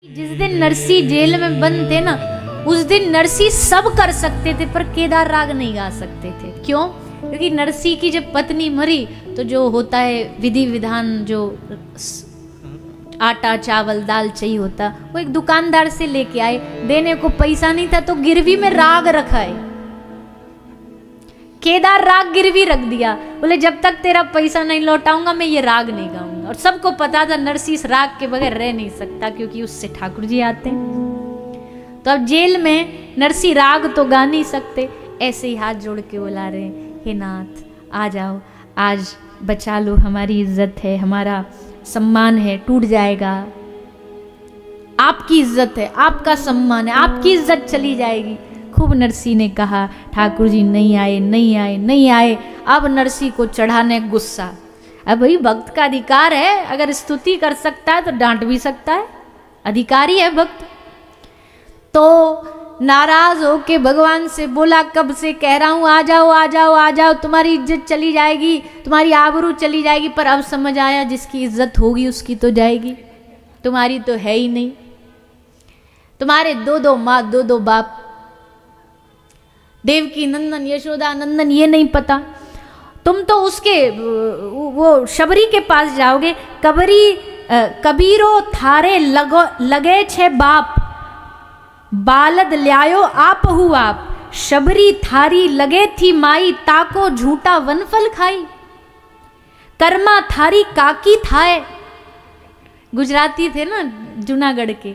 जिस दिन नरसी जेल में बंद थे ना, उस दिन नरसी सब कर सकते थे पर केदार राग नहीं गा सकते थे। क्यों? क्योंकि नरसी की जब पत्नी मरी तो जो होता है विधि विधान, जो आटा चावल दाल चाहिए होता, वो एक दुकानदार से लेके आए। देने को पैसा नहीं था तो गिरवी में राग रखा है, केदार राग गिरवी रख दिया। बोले जब तक तेरा पैसा नहीं लौटाऊंगा मैं ये राग नहीं गाऊंगा। और सबको पता था नरसी इस राग के बगैर रह नहीं सकता, क्योंकि उससे ठाकुर जी आते हैं। तो अब जेल में नरसी राग तो गा नहीं सकते, ऐसे ही हाथ जोड़ के बुला रहे हैं, हे नाथ आ जाओ, आज बचा लो, हमारी इज्जत है, हमारा सम्मान है, टूट जाएगा। आपकी इज्जत है, आपका सम्मान है, आपकी इज्जत चली जाएगी। खूब नरसी ने कहा, ठाकुर जी नहीं आए नहीं आए नहीं आए। अब नरसी को चढ़ाने गुस्सा। अब भाई भक्त का अधिकार है, अगर स्तुति कर सकता है तो डांट भी सकता है, अधिकारी है भक्त। तो नाराज होके भगवान से बोला, कब से कह रहा हूं आ जाओ आ जाओ आ जाओ, तुम्हारी इज्जत चली जाएगी, तुम्हारी आबरू चली जाएगी। पर अब समझ आया जिसकी इज्जत होगी उसकी तो जाएगी, तुम्हारी तो है ही नहीं। तुम्हारे दो दो माँ दो दो बाप, देवकी नंदन यशोदा नंदन ये नहीं पता। तुम तो उसके वो शबरी के पास जाओगे, कबीरो थारे लगे छे बाप, बालद ल्यायो आप हु आप, शबरी थारी लगे थी माई, ताको झूठा वनफल खाई, कर्मा थारी काकी थाए। गुजराती थे ना जूनागढ़ के।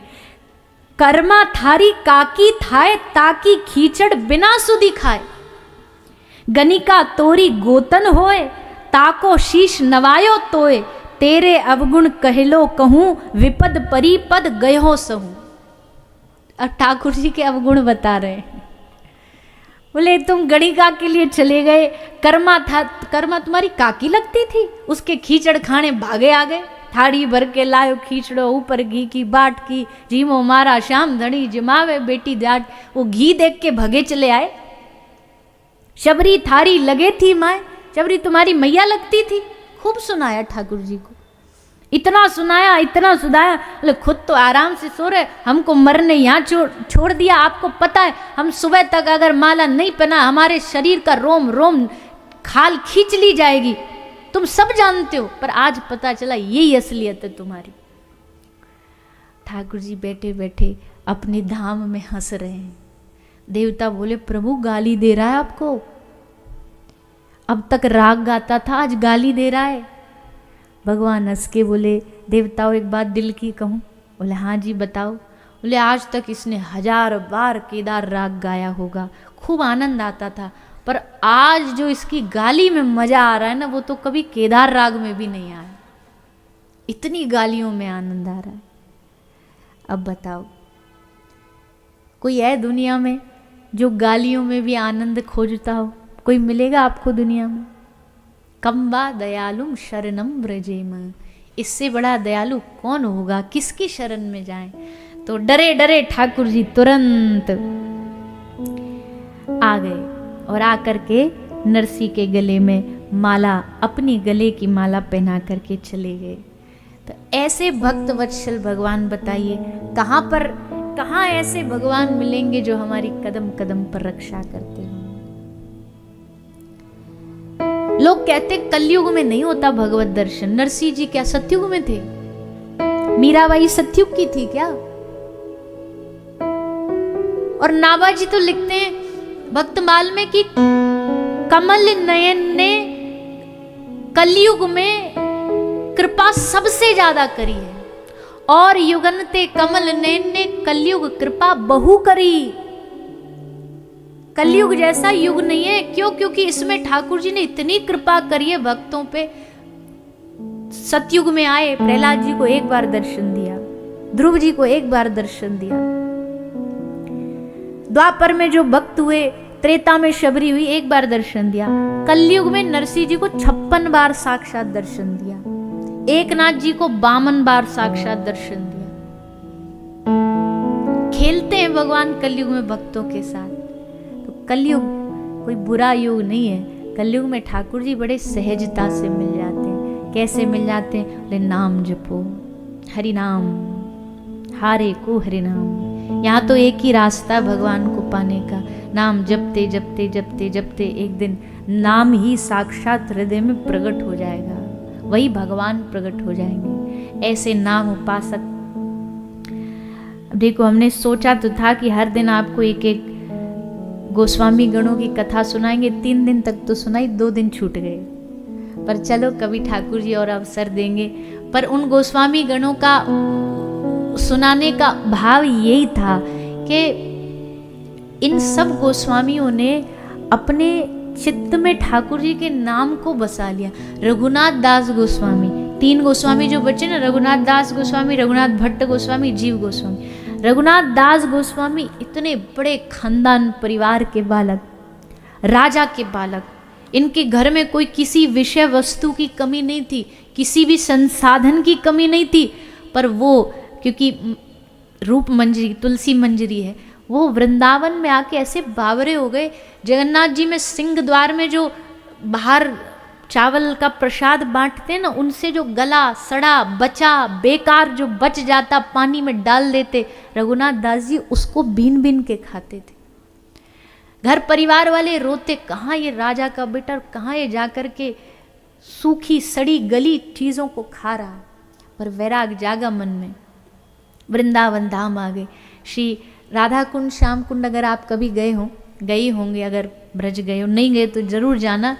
कर्मा थारी काकी थाए, ताकी खींचड़ बिना सुधी खाए, गनिका तोरी गोतन होए, ताको शीश नवायो तोए, तेरे अवगुण कहलो कहूं, विपद परिपद गयो सहूं। अब ठाकुर जी के अवगुण बता रहे हैं। बोले तुम गणिका के लिए चले गए, कर्मा तुम्हारी काकी लगती थी, उसके खींचड़ खाने भागे आ गए। थाड़ी भर के लायो खींचड़ो, ऊपर घी की बाट की, जीमो मारा श्याम धनी जिमावे बेटी जाट। वो घी देख के भगे चले आए। शबरी थारी लगे थी माए, शबरी तुम्हारी मैया लगती थी। खूब सुनाया ठाकुर जी को, इतना सुनाया इतना सुनाया। बोले खुद तो आराम से सो रहे, हमको मरने यहाँ छोड़ दिया। आपको पता है हम सुबह तक अगर माला नहीं पहना हमारे शरीर का रोम रोम खाल खींच ली जाएगी, तुम सब जानते हो। पर आज पता चला यही असलियत है तुम्हारी। ठाकुर जी बैठे बैठे अपने धाम में हंस रहे हैं। देवता बोले प्रभु गाली दे रहा है आपको, अब तक राग गाता था आज गाली दे रहा है। भगवान हंस के बोले, देवताओं एक बात दिल की कहूँ? बोले हाँ जी बताओ। बोले आज तक इसने 1000 बार केदार राग गाया होगा, खूब आनंद आता था, पर आज जो इसकी गाली में मजा आ रहा है ना, वो तो कभी केदार राग में भी नहीं आया। इतनी गालियों में आनंद आ रहा है। अब बताओ कोई है दुनिया में जो गालियों में भी आनंद खोजता हो? कोई मिलेगा आपको दुनिया में? कम्बा दयालुम शरणम व्रजेम, इससे बड़ा दयालु कौन होगा? किसकी शरण में जाएं? तो डरे डरे ठाकुर जी तुरंत आ गए और आकर के नरसी के गले में माला, अपनी गले की माला पहना करके चले गए। तो ऐसे भक्त वत्सल भगवान बताइए कहाँ ऐसे भगवान मिलेंगे जो हमारी कदम कदम पर रक्षा करते हो। लोग कहते कलयुग में नहीं होता भगवत दर्शन। नरसी जी क्या सतयुग में थे? मीराबाई सतयुग की थी क्या? और नाभाजी तो लिखते हैं भक्तमाल में कि कमल नयन ने कलयुग में कृपा सबसे ज्यादा करी है, और युगनते कमल नयन ने कलयुग कृपा बहु करी। कलयुग जैसा युग नहीं है। क्यों? क्योंकि इसमें ठाकुर जी ने इतनी कृपा करी है भक्तों पे। सतयुग में आए, प्रहलाद जी को एक बार दर्शन दिया, ध्रुव जी को एक बार दर्शन दिया, द्वापर में जो भक्त हुए, त्रेता में शबरी हुई, एक बार दर्शन दिया। कलयुग में नरसिंह जी को 56 बार साक्षात दर्शन दिया, एकनाथ जी को 52 बार साक्षात दर्शन दिया। खेलते हैं भगवान कलयुग में भक्तों के साथ। तो कलयुग कोई बुरा युग नहीं है। कलयुग में ठाकुर जी बड़े सहजता से मिल जाते हैं। कैसे मिल जाते हैं? बोले नाम जपो, हरि नाम थारे को हरि नाम। यहाँ तो एक ही रास्ता भगवान को पाने का, नाम जपते जपते जपते जपते एक दिन नाम ही साक्षात हृदय में प्रकट हो जाएगा, वही भगवान प्रकट हो जाएंगे। ऐसे नाम उपासक। अब देखो, हमने सोचा तो था कि हर दिन आपको एक एक गोस्वामी गणों की कथा सुनाएंगे, 3 दिन तक तो सुनाई, 2 दिन छूट गए। पर चलो, कभी ठाकुर जी और अवसर देंगे। पर उन गोस्वामी गणों का सुनाने का भाव यही था कि इन सब गोस्वामियों ने अपने चित्त में ठाकुर जी के नाम को बसा लिया। रघुनाथ दास गोस्वामी, 3 गोस्वामी जो बचे ना, रघुनाथ दास गोस्वामी, रघुनाथ भट्ट गोस्वामी, जीव गोस्वामी। रघुनाथ दास गोस्वामी इतने बड़े खानदान परिवार के बालक, राजा के बालक, इनके घर में कोई किसी विषय वस्तु की कमी नहीं थी, किसी भी संसाधन की कमी नहीं थी। पर वो, क्योंकि रूप मंजरी, तुलसी मंजरी है, वो वृंदावन में आके ऐसे बावरे हो गए। जगन्नाथ जी में सिंह द्वार में जो बाहर चावल का प्रसाद बांटते ना, उनसे जो गला सड़ा बचा बेकार जो बच जाता पानी में डाल देते, रघुनाथ दास जी उसको बीन बीन के खाते थे। घर परिवार वाले रोते, कहाँ ये राजा का बेटा, कहाँ ये जाकर के सूखी सड़ी गली चीज़ों को खा रहा। पर वैराग जागा मन में, वृंदावन धाम आ गए। श्री राधा कुंड, श्याम कुंड, अगर आप कभी गए हो, गई होंगे, अगर ब्रज गए हो, नहीं गए तो जरूर जाना।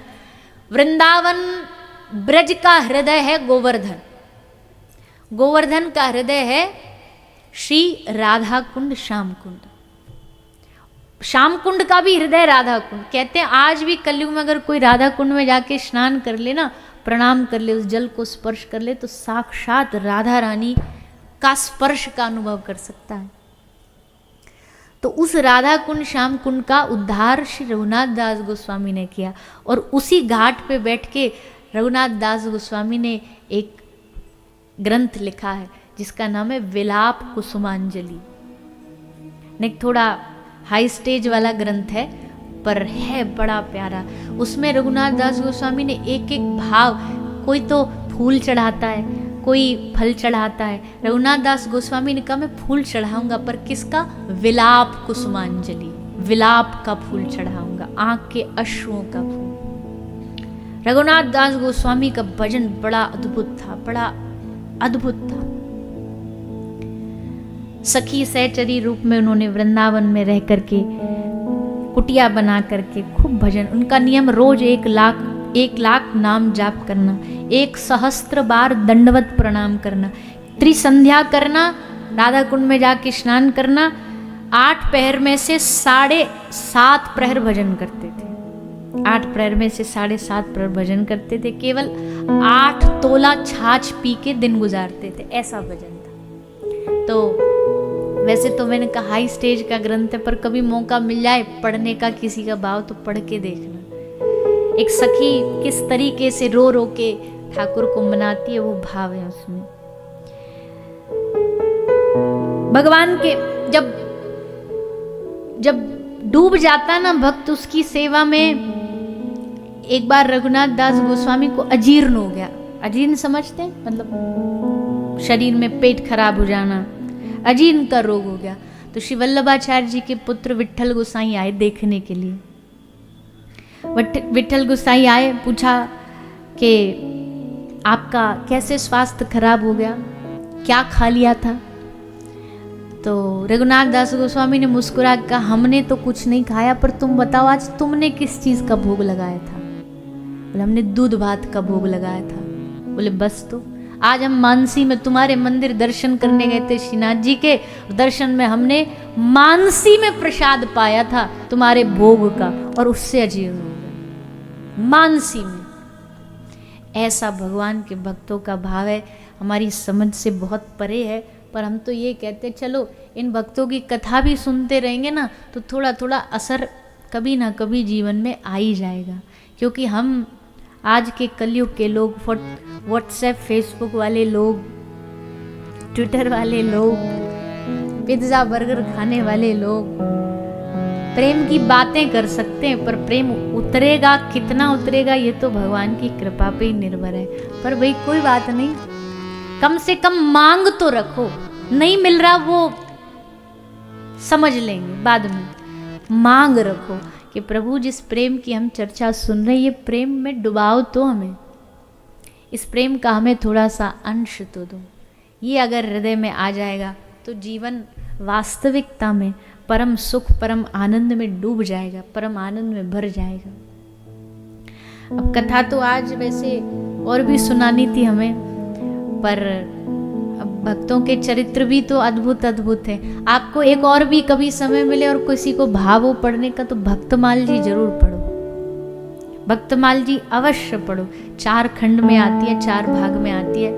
वृंदावन ब्रज का हृदय है गोवर्धन, गोवर्धन का हृदय है श्री राधा कुंड, श्याम कुंड। श्याम कुंड का भी हृदय राधा कुंड। कहते हैं आज भी कलयुग में अगर कोई राधा कुंड में जाके स्नान कर ले ना, प्रणाम कर ले, उस जल को स्पर्श कर ले, तो साक्षात राधा रानी का स्पर्श का अनुभव कर सकता है। तो उस राधा कुंड, श्याम कुंड का उद्धार श्री रघुनाथ दास गोस्वामी ने किया। और उसी घाट पे बैठ के रघुनाथ दास गोस्वामी ने एक ग्रंथ लिखा है जिसका नाम है विलाप कुसुमांजलि। एक थोड़ा हाई स्टेज वाला ग्रंथ है, पर है बड़ा प्यारा। उसमें रघुनाथ दास गोस्वामी ने एक एक भाव, कोई तो फूल चढ़ाता है, कोई फल चढ़ाता है। रघुनाथ दास गोस्वामी ने कहा मैं फूल चढ़ाऊंगा, पर किसका? विलाप कुसुमांजलि, विलाप का फूल चढ़ाऊंगा, आंख के अश्रुओं का फूल। रघुनाथ दास गोस्वामी का भजन बड़ा अद्भुत था, बड़ा अद्भुत था। सखी सहचरी रूप में उन्होंने वृंदावन में रह करके कुटिया बना करके खूब भजन। उनका नियम रोज 1 लाख नाम जाप करना, 1,000 बार दंडवत प्रणाम करना, त्रिसंध्या करना, राधा कुंड में जाके स्नान करना। 8 प्रहर में से 7.5 प्रहर भजन करते थे। 8 प्रहर में से 7.5 प्रहर भजन करते थे। केवल 8 तोला छाछ पी के दिन गुजारते थे, ऐसा भजन था। तो वैसे तो मैंने कहा हाई स्टेज का ग्रंथ है, पर कभी मौका मिल जाए पढ़ने का किसी का भाव तो पढ़ के देखना। एक सखी किस तरीके से रो रो के ठाकुर को मनाती है, वो भाव है उसमें। भगवान के जब डूब जाता ना भक्त उसकी सेवा में। एक बार रघुनाथ दास गोस्वामी को अजीर्ण हो गया। अजीर्ण समझते हैं? मतलब शरीर में पेट खराब हो जाना, अजीर्ण का रोग हो गया। तो श्री वल्लभाचार्य जी के पुत्र विट्ठल गोसाई आए देखने के लिए। विट्ठल गोसाई आए, पूछा कि आपका कैसे स्वास्थ्य खराब हो गया, क्या खा लिया था? तो रघुनाथ दास गोस्वामी ने मुस्कुरा कहा हमने तो कुछ नहीं खाया, पर तुम बताओ आज तुमने किस चीज़ का भोग लगाया था? बोले हमने दूध भात का भोग लगाया था। बोले बस, तो आज हम मानसी में तुम्हारे मंदिर दर्शन करने गए थे श्रीनाथ जी के। दर्शन में हमने मानसी में प्रसाद पाया था तुम्हारे भोग का, और उससे अजीर्ण हो गया। मानसी में। ऐसा भगवान के भक्तों का भाव है, हमारी समझ से बहुत परे है। पर हम तो ये कहते चलो इन भक्तों की कथा भी सुनते रहेंगे ना, तो थोड़ा थोड़ा असर कभी ना कभी जीवन में आ ही जाएगा। क्योंकि हम आज के कलयुग के लोग, व्हाट्सएप फेसबुक वाले लोग, ट्विटर वाले लोग, पिज्ज़ा बर्गर खाने वाले लोग प्रेम की बातें कर सकते हैं, पर प्रेम उतरेगा कितना उतरेगा ये तो भगवान की कृपा पे ही निर्भर है। पर भाई कोई बात नहीं, कम से कम मांग तो रखो। नहीं मिल रहा वो समझ लेंगे बाद में। मांग रखो कि प्रभु जिस प्रेम की हम चर्चा सुन रहे हैं, ये प्रेम में डुबाओ तो हमें, इस प्रेम का हमें थोड़ा सा अंश तो दो। ये अगर हृदय में आ जाएगा तो जीवन वास्तविकता में परम सुख, परम आनंद में डूब जाएगा, परम आनंद में भर जाएगा। अब कथा तो आज वैसे और भी सुनानी थी हमें, पर अब भक्तों के चरित्र भी तो अद्भुत अद्भुत है। आपको एक और भी कभी समय मिले और किसी को भाव हो पढ़ने का तो भक्तमाल जी जरूर पढ़ो, भक्तमाल जी अवश्य पढ़ो। 4 खंड में आती है, 4 भाग में आती है।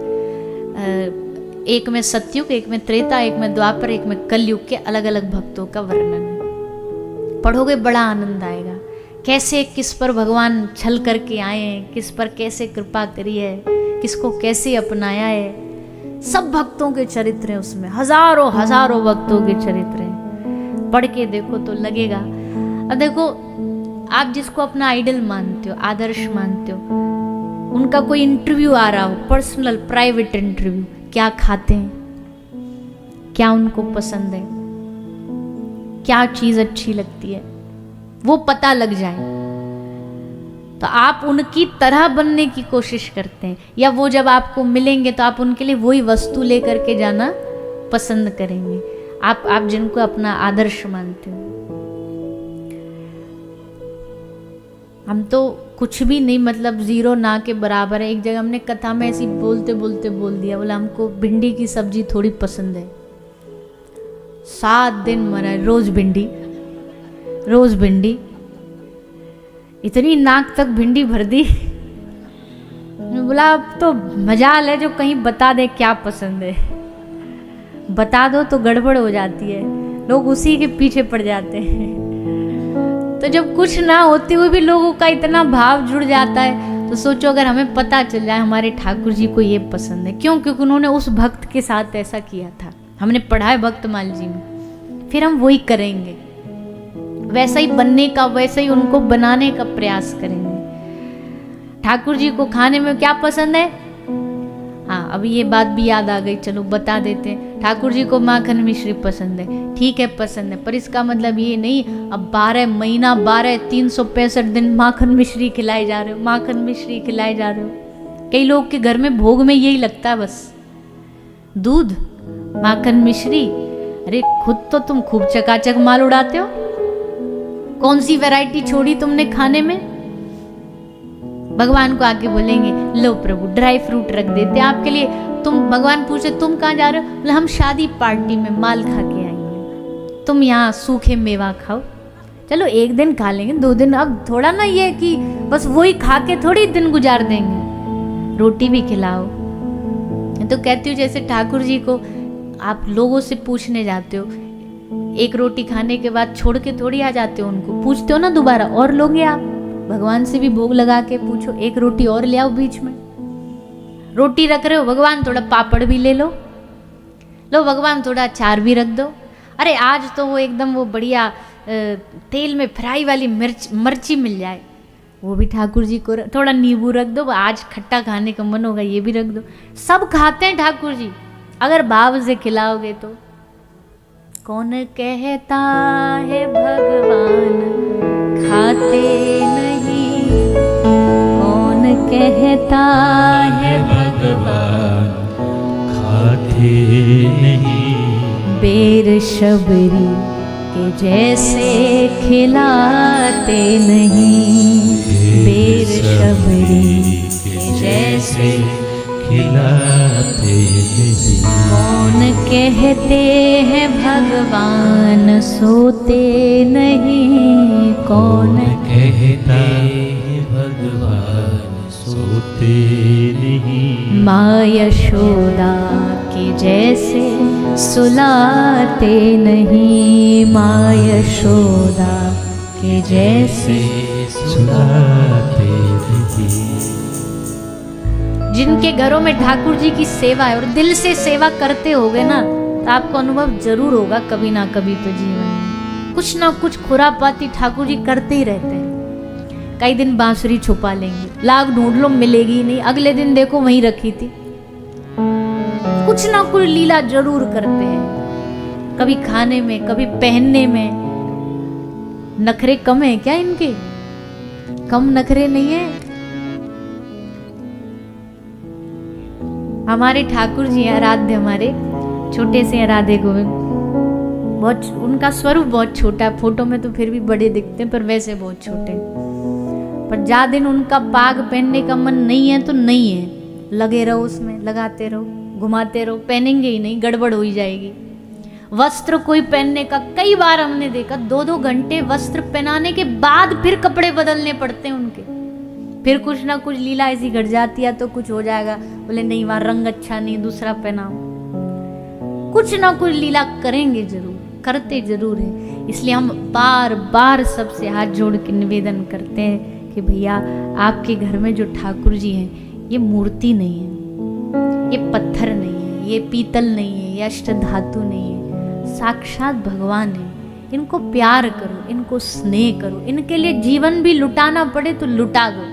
एक में सतयुग, एक में त्रेता, एक में द्वापर, एक में कलयुग के अलग अलग भक्तों का वर्णन है। पढ़ोगे बड़ा आनंद आएगा, कैसे किस पर भगवान छल करके आए हैं, किस पर कैसे कृपा करी है, किसको कैसे अपनाया है। सब भक्तों के चरित्र हैं उसमें, हजारों हजारों भक्तों के चरित्र हैं। पढ़ के देखो तो लगेगा। अब देखो, आप जिसको अपना आइडल मानते हो, आदर्श मानते हो, उनका कोई इंटरव्यू आ रहा हो, पर्सनल प्राइवेट इंटरव्यू, क्या खाते हैं, क्या उनको पसंद है, क्या चीज अच्छी लगती है, वो पता लग जाए तो आप उनकी तरह बनने की कोशिश करते हैं, या वो जब आपको मिलेंगे तो आप उनके लिए वही वस्तु लेकर के जाना पसंद करेंगे, आप जिनको अपना आदर्श मानते हो। हम तो कुछ भी नहीं, मतलब 0 ना के बराबर है। एक जगह हमने कथा में ऐसी बोलते बोलते बोल दिया, बोला हमको भिंडी की सब्जी थोड़ी पसंद है। 7 दिन मना रोज भिंडी, रोज भिंडी, इतनी नाक तक भिंडी भर दी। बोला अब तो मजाल है जो कहीं बता दे क्या पसंद है, बता दो तो गड़बड़ हो जाती है, लोग उसी के पीछे पड़ जाते हैं। तो जब कुछ ना होते हुए भी लोगों का इतना भाव जुड़ जाता है, तो सोचो अगर हमें पता चल जाए हमारे ठाकुर जी को ये पसंद है। क्यों? क्योंकि उन्होंने उस भक्त के साथ ऐसा किया था, हमने पढ़ा है भक्तमाल जी में। फिर हम वही करेंगे, वैसा ही बनने का, वैसे ही उनको बनाने का प्रयास करेंगे। ठाकुर जी को खाने में क्या पसंद है? हाँ, अभी ये बात भी याद आ गई, चलो बता देते हैं। ठाकुर जी को माखन मिश्री पसंद है, ठीक है पसंद है, पर इसका मतलब ये नहीं अब 12 महीना 365 दिन माखन मिश्री खिलाए जा रहे हो, माखन मिश्री खिलाए जा रहे हो। कई लोग के घर में भोग में यही लगता है, बस दूध माखन मिश्री। अरे खुद तो तुम खूब चकाचक माल उड़ाते हो, कौन सी वैरायटी छोड़ी तुमने खाने में? भगवान को आके बोलेंगे लो प्रभु ड्राई फ्रूट रख देते आपके लिए। तुम, भगवान पूछे तुम कहाँ जा रहे हो? बोले हम शादी पार्टी में माल खा के आएंगे, तुम यहाँ सूखे मेवा खाओ। चलो 1 दिन खा लेंगे, 2 दिन, अब थोड़ा ना ये कि बस वही खा के थोड़ी दिन गुजार देंगे, रोटी भी खिलाओ। तो कहती हूँ जैसे ठाकुर जी को आप लोगों से पूछने जाते हो, 1 रोटी खाने के बाद छोड़ के थोड़ी आ जाते हो, उनको पूछते हो ना दोबारा और लोगे आप। भगवान से भी भोग लगा के पूछो, 1 रोटी और ले आओ बीच में। रोटी रख रहे हो, भगवान थोड़ा पापड़ भी ले लो, लो भगवान थोड़ा अचार भी रख दो। अरे आज तो वो एकदम वो बढ़िया तेल में फ्राई वाली मिर्ची मिल जाए, वो भी ठाकुर जी को थोड़ा नींबू रख दो, आज खट्टा खाने का मन होगा ये भी रख दो। सब खाते हैं ठाकुर जी, अगर भाव से खिलाओगे तो। कौन कहता है भगवान खाते नहीं, कौन कहता है भगवान खाते नहीं, बेर शबरी के जैसे खिलाते नहीं, बेर शबरी के जैसे खिलाते नहीं। कौन कहते हैं भगवान सोते नहीं, कौन कहता है भगवान सोते नहीं, माँ यशोदा के जैसे सुलाते नहीं, माँ यशोदा के जैसे सुलाते नहीं। जिनके घरों में ठाकुर जी की सेवा है और दिल से सेवा करते होगे ना, तो आपको अनुभव जरूर होगा कभी ना कभी तो जीवन में कुछ ना कुछ खुरापाती ठाकुर जी करते ही रहते हैं। कई दिन बांसुरी छुपा लेंगे, लाख ढूंढ लो मिलेगी नहीं, अगले दिन देखो वहीं रखी थी। कुछ ना कुछ लीला जरूर करते हैं, कभी खाने में, कभी पहनने में। नखरे कम है क्या इनके? कम नखरे नहीं है। हमारे ठाकुर जी आराध्य, हमारे छोटे से आराध्य गोविंद, बहुत उनका स्वरूप बहुत छोटा है, फोटो में तो फिर भी बड़े दिखते हैं, पर वैसे बहुत छोटे। पर जा दिन उनका पाग पहनने का मन नहीं है तो नहीं है, लगे रहो उसमें, लगाते रहो, घुमाते रहो, पहनेंगे ही नहीं, गड़बड़ हो ही जाएगी। वस्त्र कोई पहनने का, कई बार हमने देखा 2-2 घंटे वस्त्र पहनाने के बाद फिर कपड़े बदलने पड़ते हैं उनके। फिर कुछ ना कुछ लीला ऐसी घट जाती है तो कुछ हो जाएगा, बोले नहीं वहां रंग अच्छा नहीं, दूसरा पहनाओ। कुछ ना कुछ लीला करेंगे जरूर, करते जरूर है। इसलिए हम बार बार सबसे हाथ जोड़ के निवेदन करते हैं कि भैया आपके घर में जो ठाकुर जी हैं, ये मूर्ति नहीं है, ये पत्थर नहीं है, ये पीतल नहीं है, ये अष्ट धातु नहीं है, साक्षात भगवान है। इनको प्यार करो, इनको स्नेह करो, इनके लिए जीवन भी लुटाना पड़े तो लुटा दो,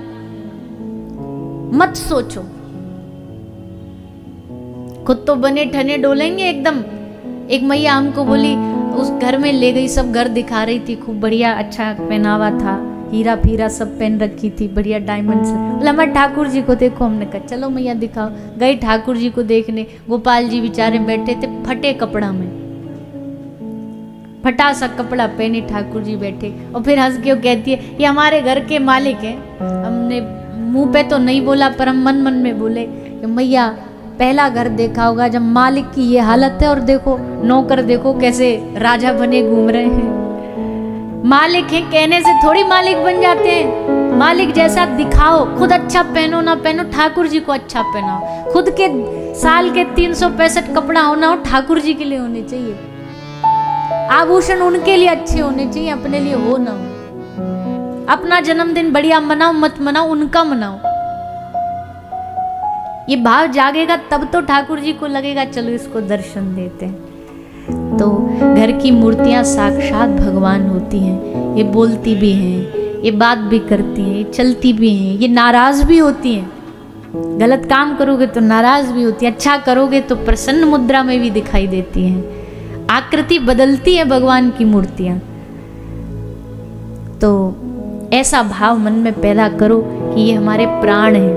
मत सोचो। खुद तो बने ठने डोलेंगे एकदम। एक मैया हमको बोली, उस घर में ले गई, सब घर दिखा रही थी, खूब बढ़िया अच्छा पहनावा था, हीरा फीरा सब पहन रखी थी, बढ़िया डायमंड से। बोला हमारे ठाकुर जी को देखो। हमने कहा चलो मैया दिखाओ। गए ठाकुर जी को देखने, गोपाल जी बेचारे बैठे थे फटे कपड़ा में, फटा सा कपड़ा पहने ठाकुर जी बैठे। और फिर हंस के वो कहती है ये हमारे घर के मालिक हैं। हमने मुंह पे तो नहीं बोला पर हम मन मन में बोले कि मैया पहला घर देखा होगा जब मालिक की ये हालत है, और देखो नौकर देखो कैसे राजा बने घूम रहे हैं। मालिक हैं कहने से थोड़ी मालिक बन जाते हैं। मालिक जैसा दिखाओ, खुद अच्छा पहनो ना पहनो, ठाकुर जी को अच्छा पहनाओ। खुद के साल के 365 कपड़ा होना हो, ठाकुर जी के लिए होने चाहिए। आभूषण उनके लिए अच्छे होने चाहिए, अपने लिए हो ना हो। अपना जन्मदिन बढ़िया मनाओ, मत मनाओ, उनका मनाओ। ये भाव जागेगा तब तो ठाकुर जी को लगेगा चलो इसको दर्शन देते हैं। तो घर की मूर्तियां साक्षात भगवान होती हैं। ये बोलती भी हैं, ये बात भी करती हैं, ये चलती भी हैं, ये नाराज भी होती हैं। गलत काम करोगे तो नाराज भी होती है, अच्छा करोगे तो प्रसन्न मुद्रा में भी दिखाई देती हैं। आकृति बदलती है भगवान की मूर्तियां। तो ऐसा भाव मन में पैदा करो कि ये हमारे प्राण हैं,